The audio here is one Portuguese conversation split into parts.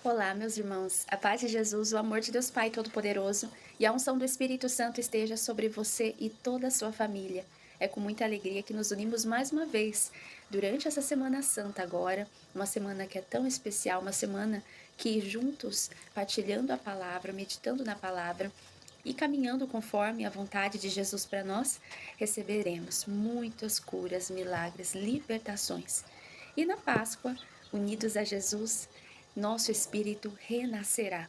Olá, meus irmãos. A paz de Jesus, o amor de Deus Pai Todo-Poderoso e a unção do Espírito Santo esteja sobre você e toda a sua família. É com muita alegria que nos unimos mais uma vez durante essa Semana Santa agora, uma semana que é tão especial, uma semana que juntos, partilhando a palavra, meditando na palavra e caminhando conforme a vontade de Jesus para nós, receberemos muitas curas, milagres, libertações. E na Páscoa, unidos a Jesus, nosso espírito renascerá.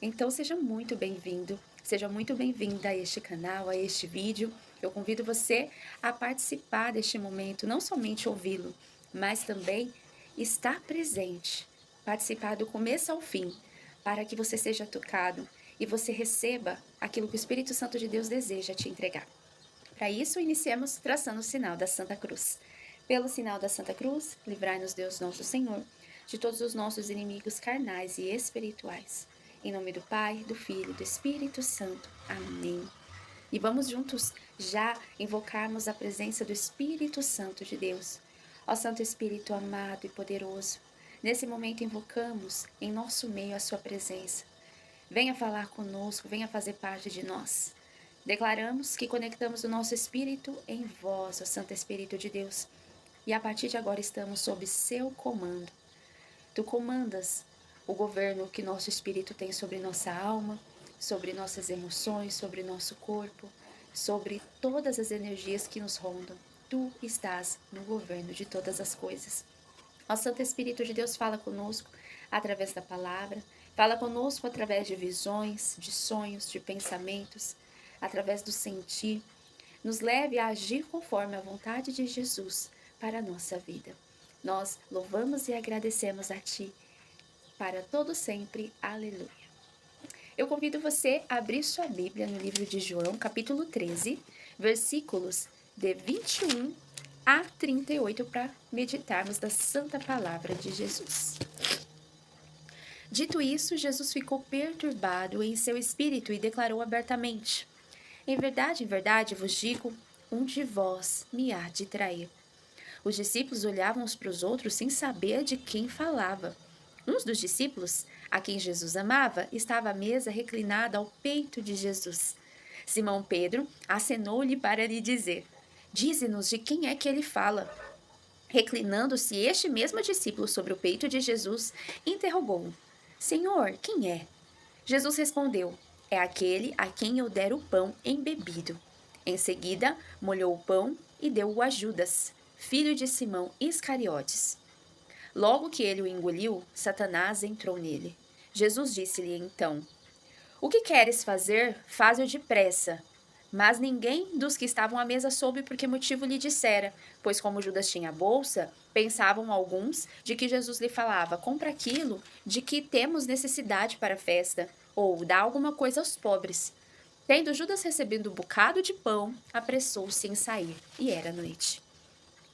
Então seja muito bem-vindo, seja muito bem-vinda a este canal, a este vídeo. Eu convido você a participar deste momento, não somente ouvi-lo, mas também estar presente, participar do começo ao fim, para que você seja tocado e você receba aquilo que o Espírito Santo de Deus deseja te entregar. Para isso, iniciemos traçando o sinal da Santa Cruz. Pelo sinal da Santa Cruz, livrai-nos Deus nosso Senhor de todos os nossos inimigos carnais e espirituais. Em nome do Pai, do Filho e do Espírito Santo. Amém. E vamos juntos já invocarmos a presença do Espírito Santo de Deus. Ó Santo Espírito amado e poderoso, nesse momento invocamos em nosso meio a sua presença. Venha falar conosco, venha fazer parte de nós. Declaramos que conectamos o nosso espírito em vós, ó Santo Espírito de Deus, e a partir de agora estamos sob seu comando. Tu comandas o governo que nosso espírito tem sobre nossa alma, sobre nossas emoções, sobre nosso corpo, sobre todas as energias que nos rondam. Tu estás no governo de todas as coisas. Ó Santo Espírito de Deus, fala conosco através da palavra, fala conosco através de visões, de sonhos, de pensamentos, através do sentir. Nos leve a agir conforme a vontade de Jesus para a nossa vida. Nós louvamos e agradecemos a Ti para todo sempre. Aleluia. Eu convido você a abrir sua Bíblia no livro de João, capítulo 13, versículos de 21 a 38, para meditarmos da santa palavra de Jesus. Dito isso, Jesus ficou perturbado em seu espírito e declarou abertamente: em verdade vos digo, um de vós me há de trair. Os discípulos olhavam uns para os outros sem saber de quem falava. Um dos discípulos, a quem Jesus amava, estava à mesa reclinada ao peito de Jesus. Simão Pedro acenou-lhe para lhe dizer: dize-nos de quem é que ele fala. Reclinando-se este mesmo discípulo sobre o peito de Jesus, interrogou-o: Senhor, quem é? Jesus respondeu: é aquele a quem eu der o pão embebido. Em seguida, molhou o pão e deu-o a Judas, filho de Simão Iscariotes. Logo que ele o engoliu, Satanás entrou nele. Jesus disse-lhe então: o que queres fazer, faze-o depressa. Mas ninguém dos que estavam à mesa soube por que motivo lhe dissera, pois como Judas tinha bolsa, pensavam alguns de que Jesus lhe falava: compra aquilo de que temos necessidade para a festa, ou dá alguma coisa aos pobres. Tendo Judas recebido um bocado de pão, apressou-se em sair, e era noite.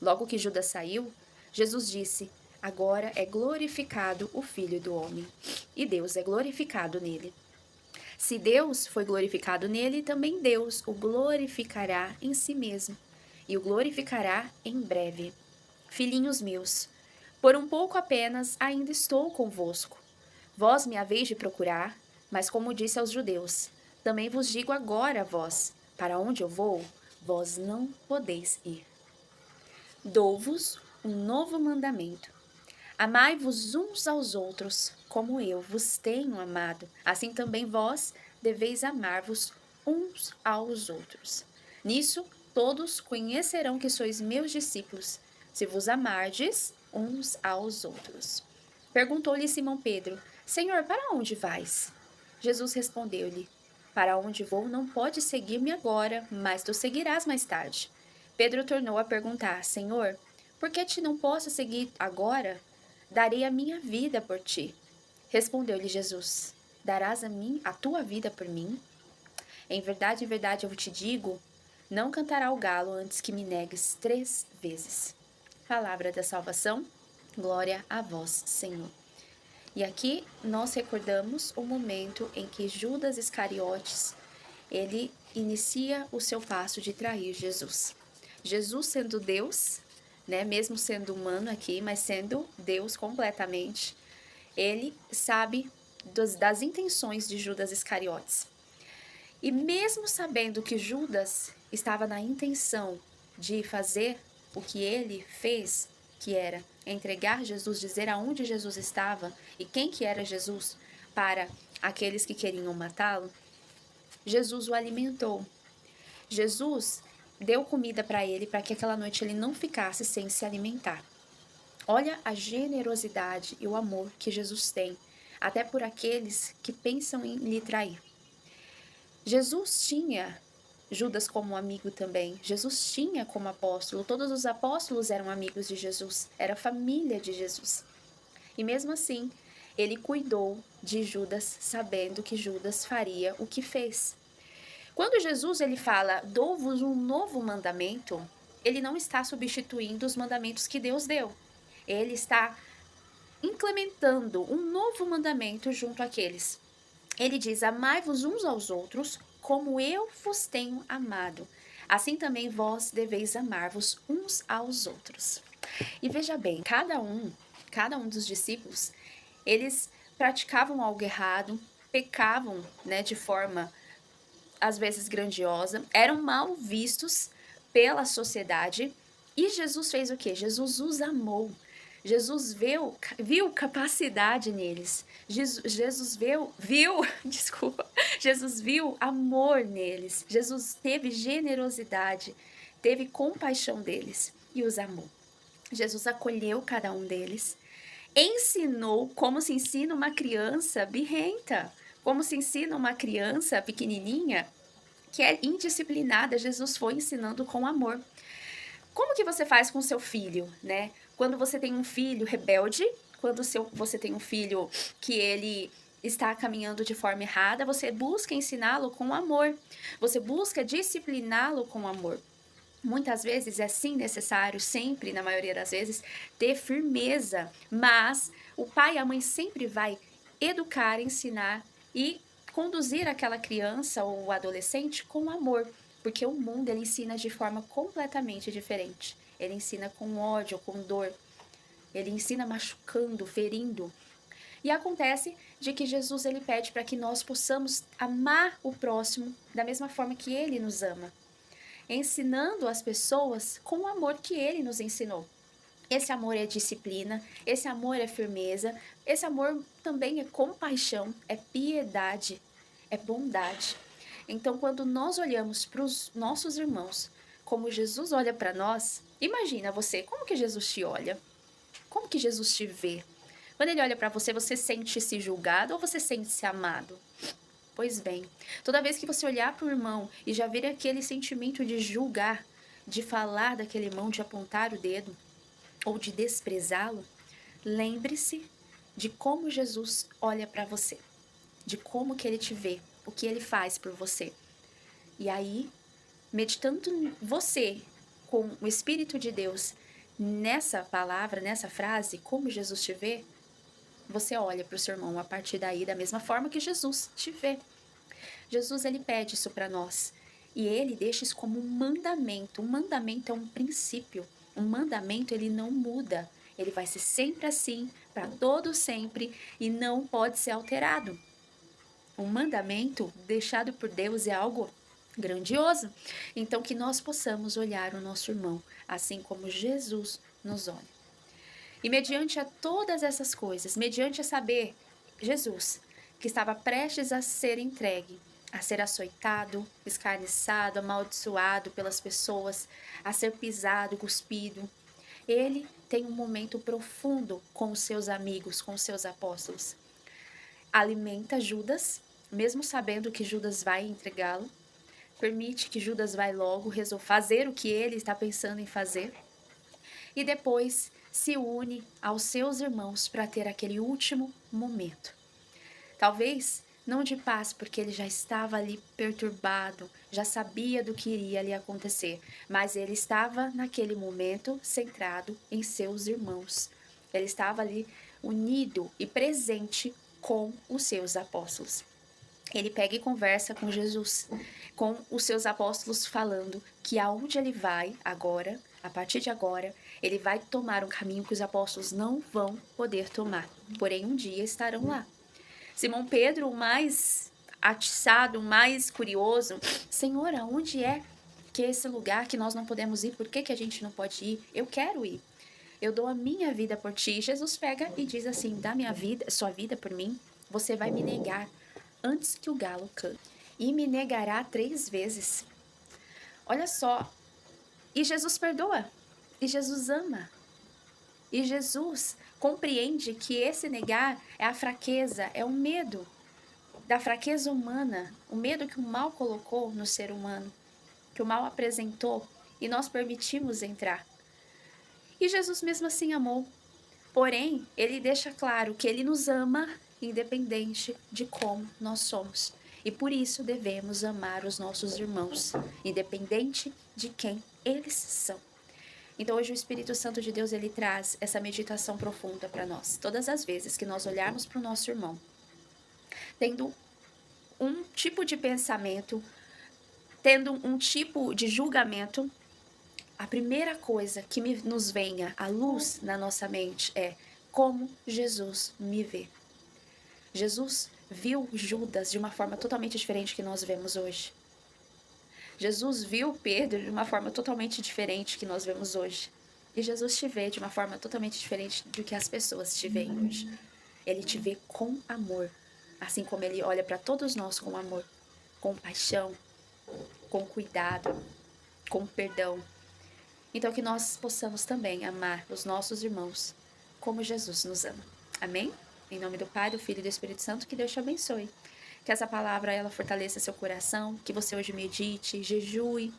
Logo que Judas saiu, Jesus disse: agora é glorificado o Filho do Homem, e Deus é glorificado nele. Se Deus foi glorificado nele, também Deus o glorificará em si mesmo, e o glorificará em breve. Filhinhos meus, por um pouco apenas ainda estou convosco. Vós me haveis de procurar, mas como disse aos judeus, também vos digo agora a vós: para onde eu vou, vós não podeis ir. Dou-vos um novo mandamento: amai-vos uns aos outros, como eu vos tenho amado. Assim também vós deveis amar-vos uns aos outros. Nisso todos conhecerão que sois meus discípulos, se vos amardes uns aos outros. Perguntou-lhe Simão Pedro: Senhor, para onde vais? Jesus respondeu-lhe: para onde vou não podes seguir-me agora, mas tu seguirás mais tarde. Pedro tornou a perguntar: Senhor, por que te não posso seguir agora? Darei a minha vida por ti. Respondeu-lhe Jesus: darás a mim a tua vida por mim? Em verdade, eu te digo, não cantará o galo antes que me negues 3 vezes. Palavra da salvação, glória a vós, Senhor. E aqui nós recordamos o momento em que Judas Iscariotes, ele inicia o seu passo de trair Jesus. Jesus sendo Deus, né, mesmo sendo humano aqui, mas sendo Deus completamente, Ele sabe das intenções de Judas Iscariotes. E mesmo sabendo que Judas estava na intenção de fazer o que ele fez, que era entregar Jesus, dizer aonde Jesus estava e quem que era Jesus para aqueles que queriam matá-lo, Jesus o alimentou. Jesus deu comida para ele para que aquela noite ele não ficasse sem se alimentar. Olha a generosidade e o amor que Jesus tem, até por aqueles que pensam em lhe trair. Jesus tinha Judas como amigo também. Jesus tinha como apóstolo. Todos os apóstolos eram amigos de Jesus. Era família de Jesus. E mesmo assim, ele cuidou de Judas, sabendo que Judas faria o que fez. Quando Jesus ele fala, dou-vos um novo mandamento, ele não está substituindo os mandamentos que Deus deu. Ele está implementando um novo mandamento junto àqueles. Ele diz, amai-vos uns aos outros, como eu vos tenho amado. Assim também vós deveis amar-vos uns aos outros. E veja bem, cada um dos discípulos, eles praticavam algo errado, pecavam, de forma, às vezes, grandiosa, eram mal vistos pela sociedade. E Jesus fez o quê? Jesus os amou. Jesus viu capacidade neles. Jesus viu amor neles. Jesus teve generosidade, teve compaixão deles e os amou. Jesus acolheu cada um deles, ensinou como se ensina uma criança birrenta, como se ensina uma criança pequenininha que é indisciplinada. Jesus foi ensinando com amor. Como que você faz com seu filho, né? Quando você tem um filho rebelde, quando você tem um filho que ele está caminhando de forma errada, você busca ensiná-lo com amor. Você busca discipliná-lo com amor. Muitas vezes é sim necessário, sempre, na maioria das vezes, ter firmeza. Mas o pai e a mãe sempre vai educar, ensinar e conduzir aquela criança ou adolescente com amor. Porque o mundo ele ensina de forma completamente diferente. Ele ensina com ódio, com dor. Ele ensina machucando, ferindo. E acontece de que Jesus ele pede para que nós possamos amar o próximo da mesma forma que ele nos ama. Ensinando as pessoas com o amor que ele nos ensinou. Esse amor é disciplina, esse amor é firmeza, esse amor também é compaixão, é piedade, é bondade. Então, quando nós olhamos para os nossos irmãos como Jesus olha para nós, imagina você, como que Jesus te olha? Como que Jesus te vê? Quando ele olha para você, você sente-se julgado ou você sente-se amado? Pois bem, toda vez que você olhar para o irmão e já vir aquele sentimento de julgar, de falar daquele irmão, de apontar o dedo ou de desprezá-lo, lembre-se de como Jesus olha para você, de como que ele te vê, o que ele faz por você. E aí, meditando você com o Espírito de Deus nessa palavra, nessa frase, como Jesus te vê, você olha para o seu irmão a partir daí da mesma forma que Jesus te vê. Jesus ele pede isso para nós e ele deixa isso como um mandamento. Um mandamento é um princípio. Um mandamento ele não muda. Ele vai ser sempre assim, para todo sempre e não pode ser alterado. Um mandamento deixado por Deus é algo grandioso. Então que nós possamos olhar o nosso irmão assim como Jesus nos olha. E mediante a todas essas coisas, mediante a saber Jesus, que estava prestes a ser entregue, a ser açoitado, escarniçado, amaldiçoado pelas pessoas, a ser pisado, cuspido, ele tem um momento profundo com os seus amigos, com os seus apóstolos. Alimenta Judas, mesmo sabendo que Judas vai entregá-lo, permite que Judas vai logo fazer o que ele está pensando em fazer, e depois se une aos seus irmãos para ter aquele último momento. Talvez não de paz, porque ele já estava ali perturbado, já sabia do que iria lhe acontecer, mas ele estava naquele momento centrado em seus irmãos. Ele estava ali unido e presente com os seus apóstolos. Ele pega e conversa com Jesus, com os seus apóstolos, falando que aonde ele vai agora, A partir de agora, ele vai tomar um caminho que os apóstolos não vão poder tomar, porém um dia estarão lá. Simão Pedro, o mais atiçado, o mais curioso: Senhor, aonde é que é esse lugar que nós não podemos ir? Por que a gente não pode ir? Eu quero ir. Eu dou a minha vida por ti. Jesus pega e diz assim: dá minha vida, sua vida por mim. Você vai me negar antes que o galo cante. E me negará 3 vezes. Olha só. E Jesus perdoa. E Jesus ama. E Jesus compreende que esse negar é a fraqueza, é o medo da fraqueza humana, o medo que o mal colocou no ser humano, que o mal apresentou e nós permitimos entrar. E Jesus mesmo assim amou. Porém, ele deixa claro que ele nos ama independente de como nós somos. E por isso devemos amar os nossos irmãos, independente de quem eles são. Então hoje o Espírito Santo de Deus, ele traz essa meditação profunda para nós. Todas as vezes que nós olharmos para o nosso irmão, tendo um tipo de pensamento, tendo um tipo de julgamento, a primeira coisa que nos venha à luz na nossa mente é: como Jesus me vê. Jesus viu Judas de uma forma totalmente diferente que nós vemos hoje. Jesus viu Pedro de uma forma totalmente diferente que nós vemos hoje. E Jesus te vê de uma forma totalmente diferente do que as pessoas te veem hoje. Ele te vê com amor, assim como ele olha para todos nós com amor, com paixão, com cuidado, com perdão. Então que nós possamos também amar os nossos irmãos como Jesus nos ama. Amém? Em nome do Pai, do Filho e do Espírito Santo, que Deus te abençoe. Que essa palavra ela fortaleça seu coração, que você hoje medite, jejue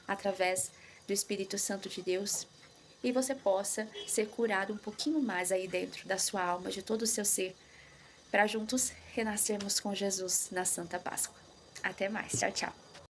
através do Espírito Santo de Deus e você possa ser curado um pouquinho mais aí dentro da sua alma, de todo o seu ser, para juntos renascermos com Jesus na Santa Páscoa. Até mais. Tchau, tchau.